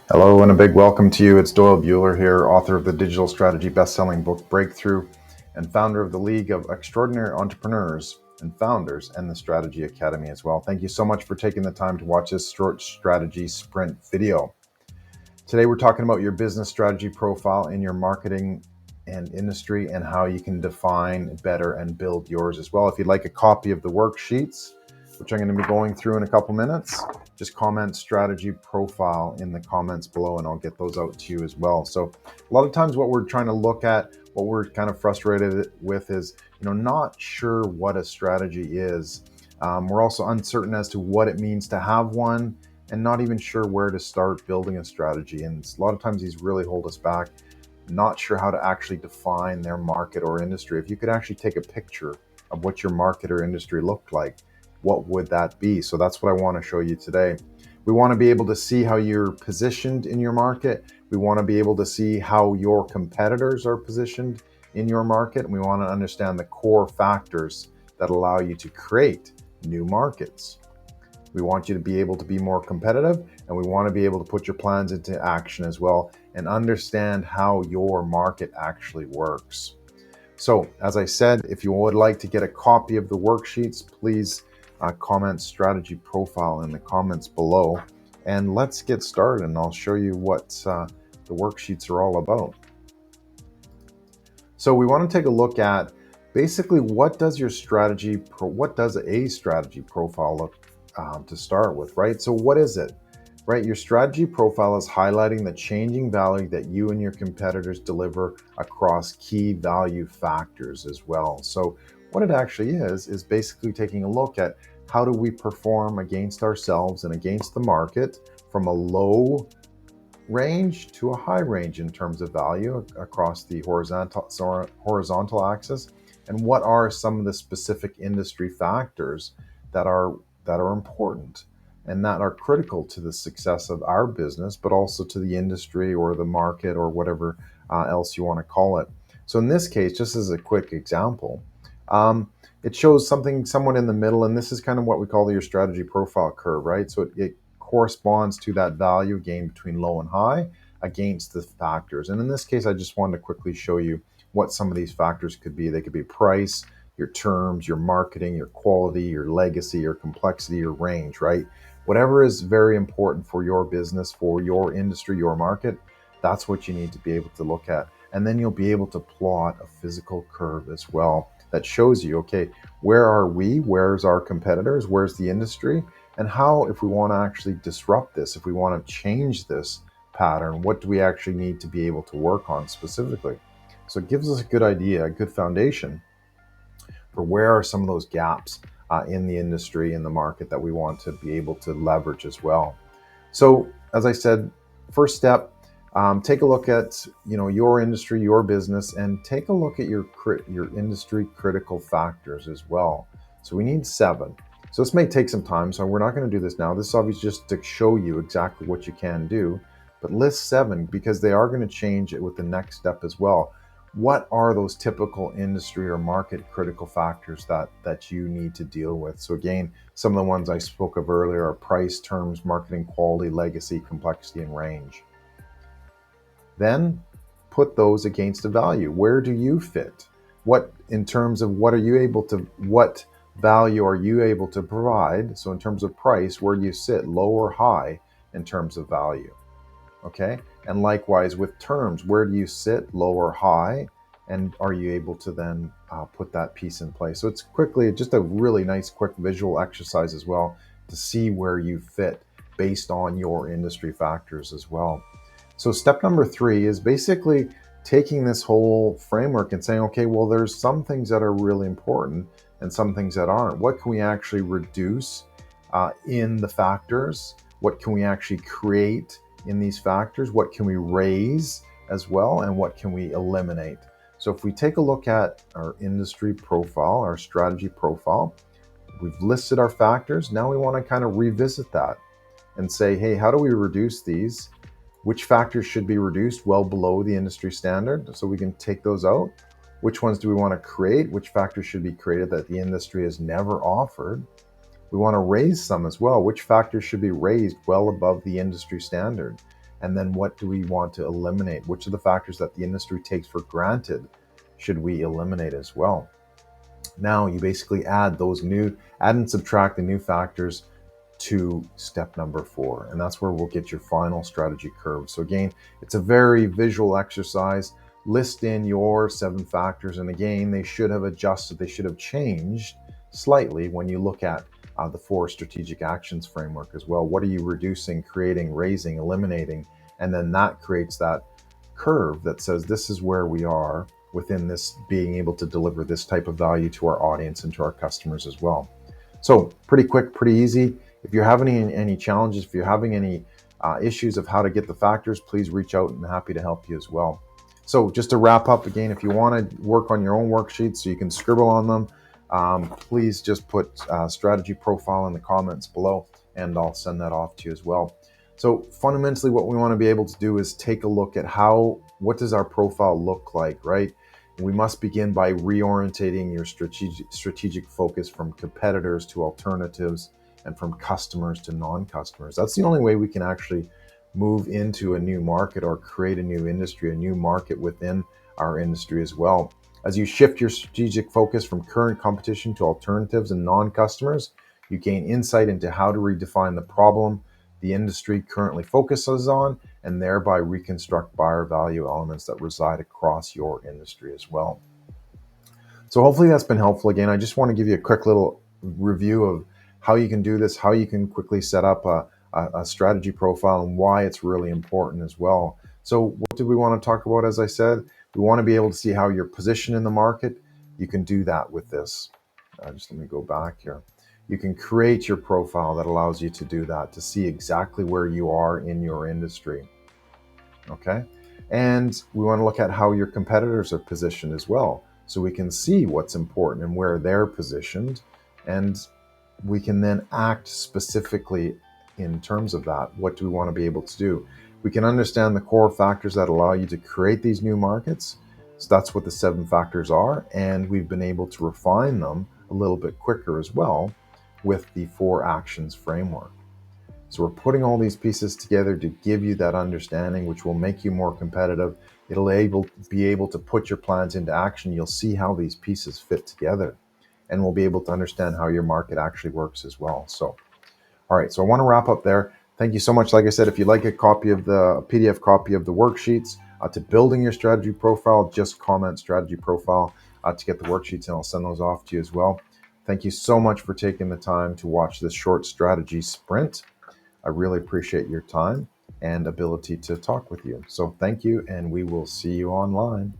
Hello and a big welcome to you. It's Doyle Buehler here, author of the digital strategy best-selling book Breakthrough and founder of the League of Extraordinary Entrepreneurs and Founders and the Strategy Academy as well. Thank you so much for taking the time to watch this short strategy sprint video. Today we're talking about your business strategy profile in your marketing and industry and how you can define better and build yours as well. If you'd like a copy of the worksheets, which I'm going to be going through in a couple minutes, just comment strategy profile in the comments below and I'll get those out to you as well. So a lot of times what we're trying to look at, what we're kind of frustrated with is, not sure what a strategy is. We're also uncertain as to what it means to have one and not even sure where to start building a strategy. And a lot of times these really hold us back, not sure how to actually define their market or industry. If you could actually take a picture of what your market or industry looked like, what would that be? So that's what I want to show you today. We want to be able to see how you're positioned in your market. We want to be able to see how your competitors are positioned in your market. And we want to understand the core factors that allow you to create new markets. We want you to be able to be more competitive, and we want to be able to put your plans into action as well and understand how your market actually works. So, as I said, if you would like to get a copy of the worksheets, please comment strategy profile in the comments below. And let's get started, and I'll show you what the worksheets are all about. So we want to take a look at basically what does a strategy profile look to start with, right? So what is it, right? Your strategy profile is highlighting the changing value that you and your competitors deliver across key value factors as well. So what it actually is basically taking a look at how do we perform against ourselves and against the market from a low range to a high range in terms of value across the horizontal axis, and what are some of the specific industry factors that are important and that are critical to the success of our business, but also to the industry or the market or whatever else you want to call it. So in this case, just as a quick example, it shows somewhat in the middle, and this is kind of what we call your strategy profile curve, right? So it corresponds to that value gain between low and high against the factors. And in this case, I just wanted to quickly show you what some of these factors could be. They could be price, your terms, your marketing, your quality, your legacy, your complexity, your range, right? Whatever is very important for your business, for your industry, your market, that's what you need to be able to look at. And then you'll be able to plot a physical curve as well that shows you, okay, where are we? Where's our competitors? Where's the industry? And how, if we want to actually disrupt this, if we want to change this pattern, what do we actually need to be able to work on specifically? So it gives us a good idea, a good foundation for where are some of those gaps in the industry, in the market that we want to be able to leverage as well. So as I said, first step, take a look at your industry, your business, and take a look at your industry critical factors as well. So we need 7. So this may take some time, so we're not going to do this now. This is obviously just to show you exactly what you can do, but list 7 because they are going to change it with the next step as well. What are those typical industry or market critical factors that you need to deal with? So again, some of the ones I spoke of earlier are price, terms, marketing, quality, legacy, complexity, and range. Then put those against a value. Where do you fit? What, in terms of what value are you able to provide? So in terms of price, where do you sit, low or high in terms of value? Okay. And likewise with terms, where do you sit, low or high? And are you able to then put that piece in place? So it's quickly just a really nice, quick visual exercise as well to see where you fit based on your industry factors as well. So step number 3 is basically taking this whole framework and saying, okay, well, there's some things that are really important and some things that aren't. What can we actually reduce in the factors? What can we actually create in these factors? What can we raise as well? And what can we eliminate? So if we take a look at our industry profile, our strategy profile, we've listed our factors. Now we want to kind of revisit that and say, hey, how do we reduce these? Which factors should be reduced well below the industry standard so we can take those out? Which ones do we want to create? Which factors should be created that the industry has never offered? We want to raise some as well. Which factors should be raised well above the industry standard? And then what do we want to eliminate? Which of the factors that the industry takes for granted should we eliminate as well? Now you basically add and subtract the new factors to step number 4, and that's where we'll get your final strategy curve. So again, it's a very visual exercise. List in your 7 factors, and again, they should have adjusted, they should have changed slightly when you look at the 4 strategic actions framework as well. What are you reducing, creating, raising, eliminating? And then that creates that curve that says this is where we are within this, being able to deliver this type of value to our audience and to our customers as well. So pretty quick, pretty easy. If you're having any challenges, if you're having any issues of how to get the factors, please reach out, and I'm happy to help you as well. So just to wrap up again, if you want to work on your own worksheets so you can scribble on them, please just put strategy profile in the comments below, and I'll send that off to you as well. So fundamentally, what we want to be able to do is take a look at what does our profile look like, right? We must begin by reorientating your strategic focus from competitors to alternatives, and from customers to non-customers. That's the only way we can actually move into a new market or create a new industry, a new market within our industry as well. As you shift your strategic focus from current competition to alternatives and non-customers, you gain insight into how to redefine the problem the industry currently focuses on, and thereby reconstruct buyer value elements that reside across your industry as well. So hopefully that's been helpful. Again, I just want to give you a quick little review of how you can do this, how you can quickly set up a strategy profile, and why it's really important as well. So what do we want to talk about? As I said, we want to be able to see how you're positioned in the market. You can do that with this. Just let me go back here. You can create your profile that allows you to do that, to see exactly where you are in your industry. Okay. And we want to look at how your competitors are positioned as well, so we can see what's important and where they're positioned, and we can then act specifically in terms of that. What do we want to be able to do? We can understand the core factors that allow you to create these new markets. So that's what the 7 factors are, and we've been able to refine them a little bit quicker as well with the 4 actions framework. So we're putting all these pieces together to give you that understanding, which will make you more competitive. It'll be able to put your plans into action. You'll see how these pieces fit together, and we'll be able to understand how your market actually works as well. So, all right, so I want to wrap up there. Thank you so much. Like I said, if you'd like a PDF copy of the worksheets to building your strategy profile, just comment strategy profile to get the worksheets, and I'll send those off to you as well. Thank you so much for taking the time to watch this short strategy sprint. I really appreciate your time and ability to talk with you. So thank you, and we will see you online.